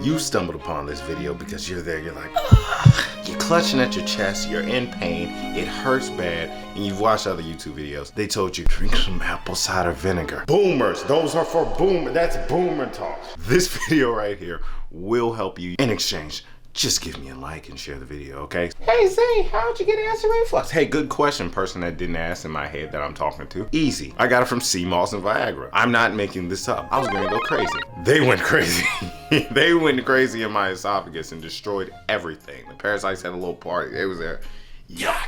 you stumbled upon this video because you're there, you're like, you're clutching at your chest, you're in pain, it hurts bad, and you've watched other YouTube videos. They told you, drink some apple cider vinegar. Boomers, those are for boomer, that's boomer talk. This video right here will help you. In exchange, just give me a like and share the video, okay? Hey Zay, how'd you get acid reflux? Hey, good question, person that didn't ask in my head that I'm talking to. Easy, I got it from sea moss and Viagra. I'm not making this up. I was gonna go crazy. They went crazy. They went crazy in my esophagus and destroyed everything. The parasites had a little party. They was there, yeah.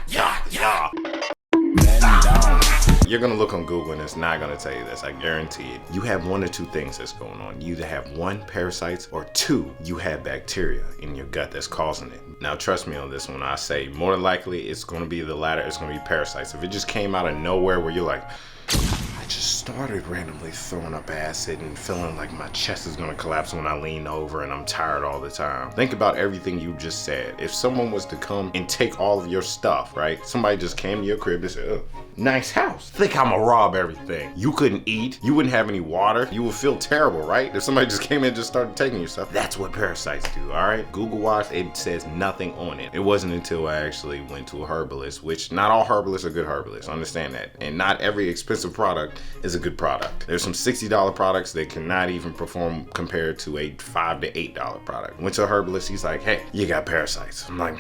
You're gonna look on Google and it's not gonna tell you this, I guarantee it. You have one or two things that's going on. You either have one, parasites, or two, you have bacteria in your gut that's causing it. Now trust me on this one, I say more than likely it's gonna be the latter, it's gonna be parasites. If it just came out of nowhere where you're like, I just started randomly throwing up acid and feeling like my chest is gonna collapse when I lean over and I'm tired all the time. Think about everything you just said. If someone was to come and take all of your stuff, right? Somebody just came to your crib and said, oh, nice house. Think I'ma rob everything. You couldn't eat, you wouldn't have any water, you would feel terrible, right? If somebody just came in and just started taking your stuff. That's what parasites do, all right? Google Watch, it says nothing on it. It wasn't until I actually went to a herbalist, which not all herbalists are good herbalists, understand that. And not every expensive product is a good product. There's some $60 products that cannot even perform compared to a $5 to $8 product. Went to a herbalist, he's like, hey, you got parasites. I'm like,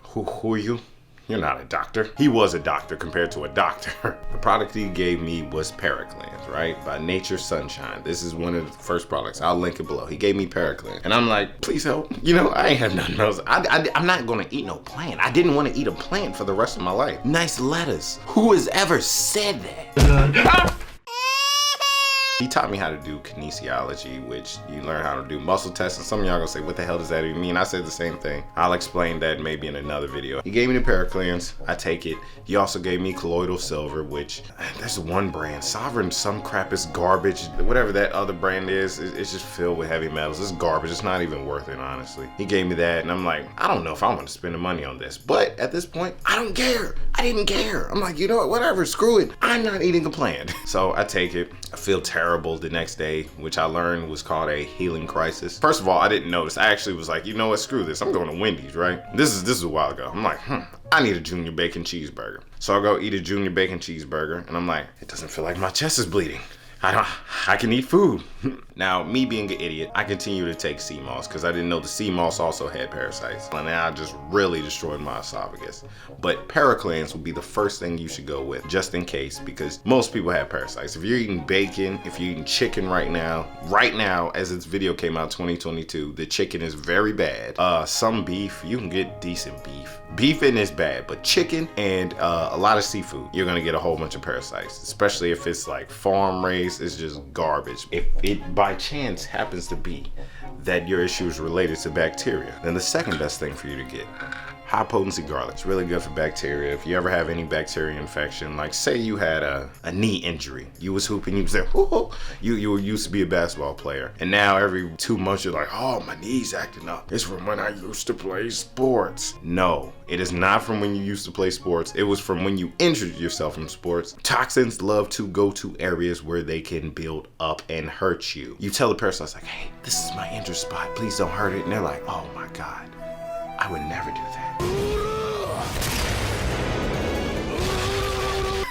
who are you? You're not a doctor. He was a doctor compared to a doctor. The product he gave me was Paracleanse, right? By Nature Sunshine. This is one of the first products. I'll link it below. He gave me Paracleanse. And I'm like, please help. You know, I ain't have nothing else. I'm not gonna eat no plant. I didn't want to eat a plant for the rest of my life. Nice lettuce. Who has ever said that? He taught me how to do kinesiology, which you learn how to do muscle tests, and some of y'all gonna say, what the hell does that even mean? I said the same thing. I'll explain that maybe in another video. He gave me the Paracleanse, I take it. He also gave me colloidal silver, which, there's one brand, Sovereign some crap, is garbage. Whatever that other brand is, it's just filled with heavy metals. It's garbage, it's not even worth it, honestly. He gave me that, and I'm like, I don't know if I want to spend the money on this, but at this point, I don't care. I didn't care. I'm like, you know what, whatever, screw it. I'm not eating a plant. So I take it, I feel terrible the next day, which I learned was called a healing crisis. First of all, I didn't notice. I actually was like, you know what, screw this. I'm going to Wendy's, right? This is a while ago. I'm like, I need a junior bacon cheeseburger. So I go eat a junior bacon cheeseburger and I'm like, it doesn't feel like my chest is bleeding. I can eat food. Now, me being an idiot, I continue to take sea moss because I didn't know the sea moss also had parasites. And I just really destroyed my esophagus. But Paracleanse would be the first thing you should go with, just in case, because most people have parasites. If you're eating bacon, if you're eating chicken right now, as this video came out 2022, the chicken is very bad. Some beef, you can get decent beef. Beefing is bad, but chicken and a lot of seafood, you're gonna get a whole bunch of parasites, especially if it's like farm raised, it's just garbage. If it by chance happens to be that your issue is related to bacteria, then the second best thing for you to get, high potency garlic. It's really good for bacteria. If you ever have any bacteria infection, like say you had a knee injury, you was hooping, you was there, you used to be a basketball player, and now every 2 months you're like, oh, my knee's acting up. It's from when I used to play sports. No, it is not from when you used to play sports. It was from when you injured yourself in sports. Toxins love to go to areas where they can build up and hurt you. You tell the parasites like, hey, this is my injured spot, please don't hurt it. And they're like, oh my God, I would never do that.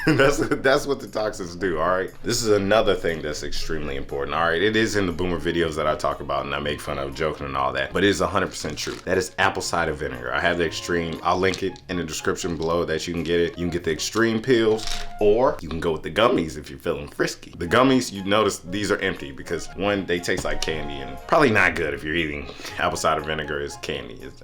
That's what the toxins do, all right? This is another thing that's extremely important, all right? It is in the boomer videos that I talk about and I make fun of, joking and all that, but it is 100% true. That is apple cider vinegar. I have the extreme, I'll link it in the description below that you can get it. You can get the extreme pills, or you can go with the gummies if you're feeling frisky. The gummies, you notice these are empty because one, they taste like candy and probably not good if you're eating apple cider vinegar as candy. It's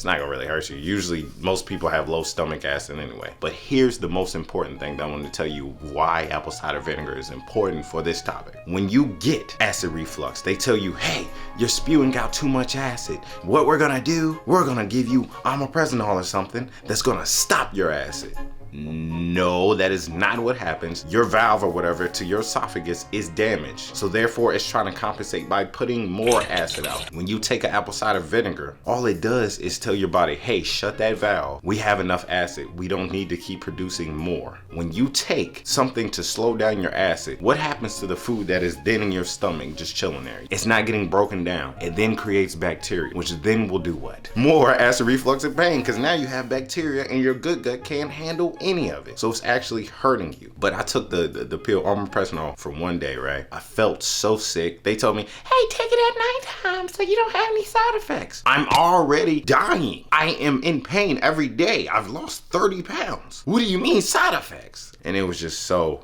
not gonna really hurt you. Usually most people have low stomach acid anyway. But here's the most important thing that I want to tell you why apple cider vinegar is important for this topic. When you get acid reflux, they tell you, hey, you're spewing out too much acid. What we're gonna do, we're gonna give you omeprazole or something that's gonna stop your acid. No, that is not what happens. Your valve or whatever to your esophagus is damaged. So therefore it's trying to compensate by putting more acid out. When you take an apple cider vinegar, all it does is tell your body, hey, shut that valve. We have enough acid. We don't need to keep producing more. When you take something to slow down your acid, what happens to the food that is then in your stomach just chilling there? It's not getting broken down. It then creates bacteria, which then will do what? More acid reflux and pain, because now you have bacteria and your good gut can't handle any of it. So it's actually hurting you. But I took the pill omeprazole for one day, right? I felt so sick. They told me, hey, take it at nighttime so you don't have any side effects. I'm already dying. I am in pain every day. I've lost 30 pounds. What do you mean side effects? And it was just so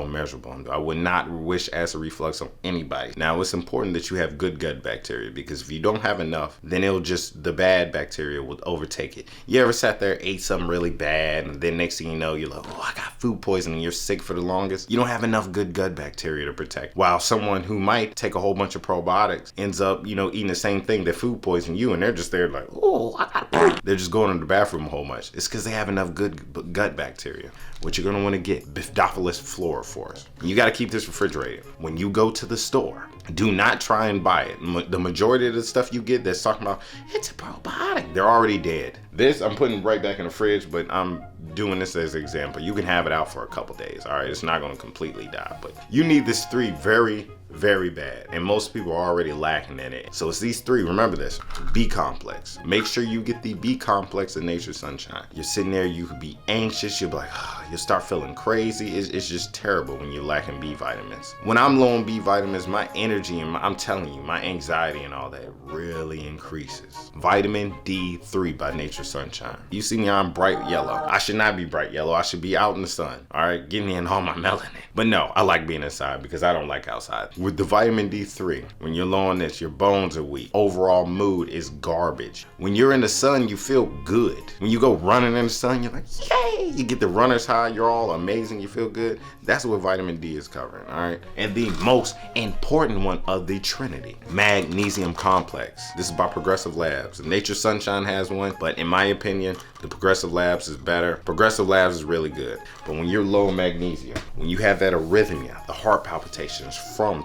miserable. I would not wish acid reflux on anybody. Now, it's important that you have good gut bacteria, because if you don't have enough, then the bad bacteria will overtake it. You ever sat there, ate something really bad, and then next thing you know, you're like, oh, I got food poisoning, you're sick for the longest. You don't have enough good gut bacteria to protect. While someone who might take a whole bunch of probiotics ends up, eating the same thing that food poisoned you, and they're just there like, oh, I got poop. They're just going to the bathroom a whole bunch. It's because they have enough good gut bacteria. What you're gonna want to get, Bifidophilus Flora for us. You got to keep this refrigerated. When you go to the store, do not try and buy it. The majority of the stuff you get that's talking about, it's a probiotic, they're already dead. This I'm putting right back in the fridge, but I'm doing this as an example. You can have it out for a couple days, all right? It's not gonna completely die, but you need this 3 very bad, and most people are already lacking in it. So it's these 3. Remember this: B complex. Make sure you get the B complex in Nature's Sunshine. You're sitting there, you could be anxious, you'll be like, oh, you'll start feeling crazy. It's just terrible when you're lacking B vitamins. When I'm low on B vitamins, my energy and I'm telling you, my anxiety and all that really increases. Vitamin D3 by Nature's Sunshine. You see me, I'm bright yellow. I should not be bright yellow. I should be out in the sun, all right, getting in all my melanin. But no, I like being inside because I don't like outside. With the vitamin D3, when you're low on this, your bones are weak. Overall mood is garbage. When you're in the sun, you feel good. When you go running in the sun, you're like, yay! You get the runner's high, you're all amazing, you feel good. That's what vitamin D is covering, all right? And the most important one of the Trinity, Magnesium Complex. This is by Progressive Labs. Nature's Sunshine has one, but in my opinion, the Progressive Labs is better. Progressive Labs is really good. But when you're low in magnesium, when you have that arrhythmia, the heart palpitations from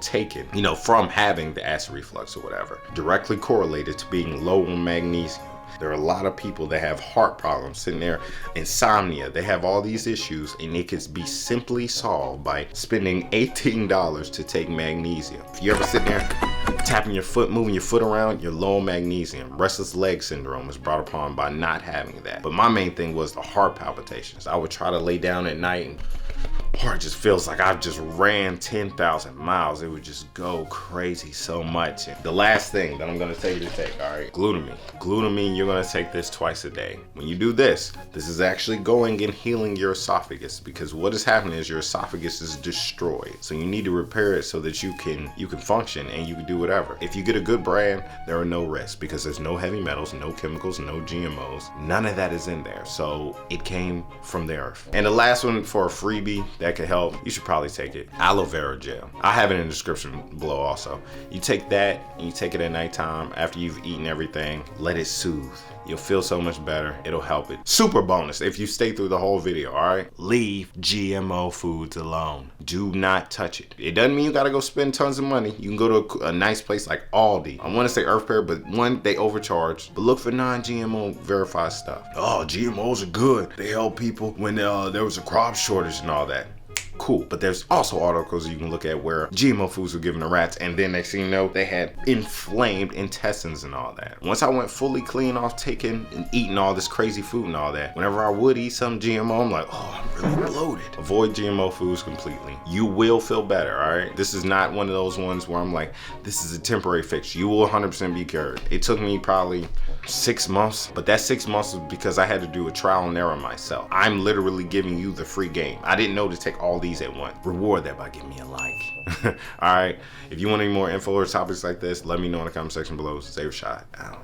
from having the acid reflux or whatever, directly correlated to being low on magnesium. There are a lot of people that have heart problems sitting there, insomnia, they have all these issues, and it could be simply solved by spending $18 to take magnesium. If you ever sit there tapping your foot, moving your foot around, you're low on magnesium. Restless leg syndrome is brought upon by not having that. But my main thing was the heart palpitations. I would try to lay down at night and heart just feels like I've just ran 10,000 miles. It would just go crazy so much. And the last thing that I'm gonna tell you to take, all right, glutamine. Glutamine, you're gonna take this twice a day. When you do this is actually going and healing your esophagus, because what is happening is your esophagus is destroyed. So you need to repair it so that you can function and you can do whatever. If you get a good brand, there are no risks, because there's no heavy metals, no chemicals, no GMOs. None of that is in there. So it came from the earth. And the last one for a freebie that could help, you should probably take it. Aloe Vera gel. I have it in the description below also. You take that and you take it at nighttime after you've eaten everything. Let it soothe. You'll feel so much better. It'll help it. Super bonus if you stay through the whole video, all right? Leave GMO foods alone. Do not touch it. It doesn't mean you gotta go spend tons of money. You can go to a nice place like Aldi. I wanna say Earth Pair, but one, they overcharge. But look for non-GMO verified stuff. Oh, GMOs are good. They help people when there was a crop shortage and all that. Cool, but there's also articles you can look at where GMO foods were given to rats, and then next thing you know, they had inflamed intestines and all that. Once I went fully clean off taking and eating all this crazy food and all that, whenever I would eat some GMO, I'm like, oh, I'm really bloated. Avoid GMO foods completely. You will feel better, all right? This is not one of those ones where I'm like, this is a temporary fix. You will 100% be cured. It took me probably 6 months, but that 6 months was because I had to do a trial and error myself. I'm literally giving you the free game. I didn't know to take all these at once. Reward that by giving me a like. All right, if you want any more info or topics like this, let me know in the comment section below. Say Rashod out.